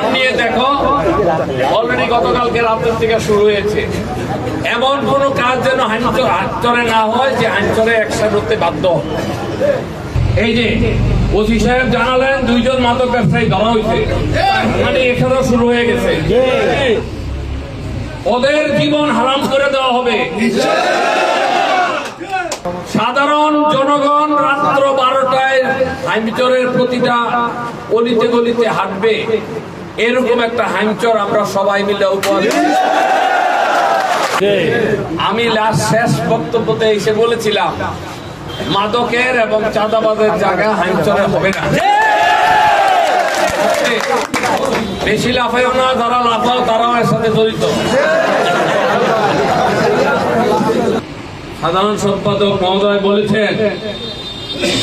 জীবন নিয়ে দেখো, অলরেডি গতকালকে রাতের থেকে শুরু হয়েছে। এমন কোন কাজ যেন আইনচরে না হয় যে আইনচরে অ্যাকশন হতে বাধ্য। এই যে ওসি সাহেব জানালেন 2 জন মাদক ব্যবসায়ী ধরা হয়েছে, মানে এখানেও শুরু হয়ে গেছে। ওদের জীবন হারাম করে দেওয়া হবে। সাধারণ জনগণ রাত্র 12টায় হাইমচরের প্রতিটা অলিতে গলিতে হাঁটবে, এরকম একটা হাইমচর আমরা সবাই মিলে উপহার। আমি শেষ বক্তব্যতে এসে বলেছিলাম মাদকের এবং চাঁদাবাজের জায়গা হাইমচরে হবে না। বেশি লাফাইও না, যারা লাফাও তারাও এর সাথে জড়িত। সাধারণ সম্পাদক মহোদয় বলেছেন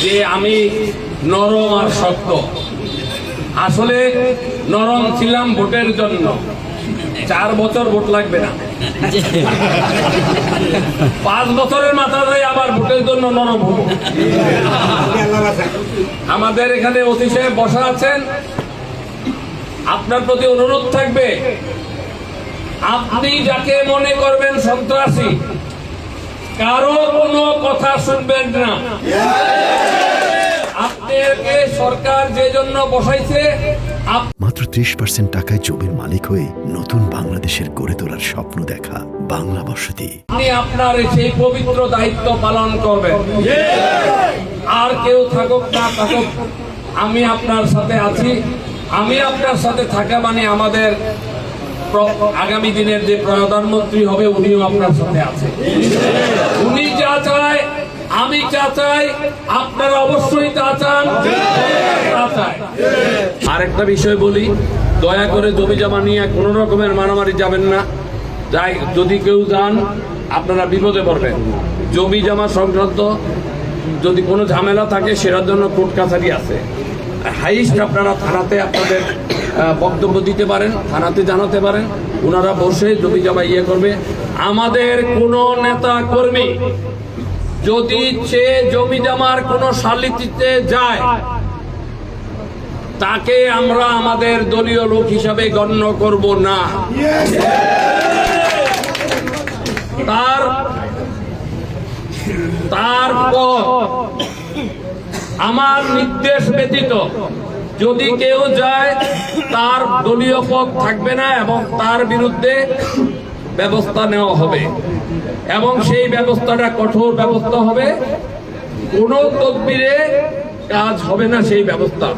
যে আমি নরম আর শক্ত। আসলে নরম ছিলাম ভোটের জন্য, 4 বছর ভোট লাগবে না, 5 বছরের মাথায় আবার ভোটের জন্য নরম হবো। আমাদের এখানে ওসি সাহেব বসা আছেন, আপনার প্রতি অনুরোধ থাকবে, আপনি যাকে মনে করবেন সন্ত্রাসী, কারো কোনো কথা শুনবেন না। আপনাকে সরকার যে জন্য বসাইছে, মাত্র 30% টাকায় জমির মালিক হয়ে নতুন বাংলাদেশের গড়ে তোলার স্বপ্ন দেখা বাংলা বসতি। আপনি আপনার সেই পবিত্র দায়িত্ব পালন করবেন। আর কেউ থাকুক না থাকুক, আমি আপনার সাথে আছি। আমি আপনার সাথে থাকা মানে আমাদের আগামী দিনের যে প্রধানমন্ত্রী হবে উনিও আপনার সাথে আছে। উনি যা চায়, আমি যা চাই, আপনারা অবশ্যই তা চান। আরেকটা বিষয় বলি, দয়া করে জমি জমা নিয়ে কোনো রকমের মারামারি যাবেন না। যাই যদি কেউ যান, আপনারা বিপদে পড়বেন। জমি জমা সংক্রান্ত যদি কোনো ঝামেলা থাকে, সেটার জন্য কোর্ট কাছারি আছে। হাইস্ট আপনারা থানাতে আপনাদের বক্তব্য দিতে পারেন, থানাতে জানাতে পারেন, ওনারা বসে জমি জমা করবে। আমাদের কোনো নেতা কর্মী যদি সে জমি জমার কোনো শালিতিতে যায়, তাকে আমরা আমাদের দলীয় লোক হিসাবে গণ্য করব না। তারপর আমার নির্দেশ ব্যতীত যদি কেউ যায়, তার দলীয় পদ থাকবে না এবং তার বিরুদ্ধে ব্যবস্থা নেওয়া হবে এবং সেই ব্যবস্থাটা কঠোর ব্যবস্থা হবে। কোনো তদবিরে কাজ হবে না সেই ব্যবস্থা।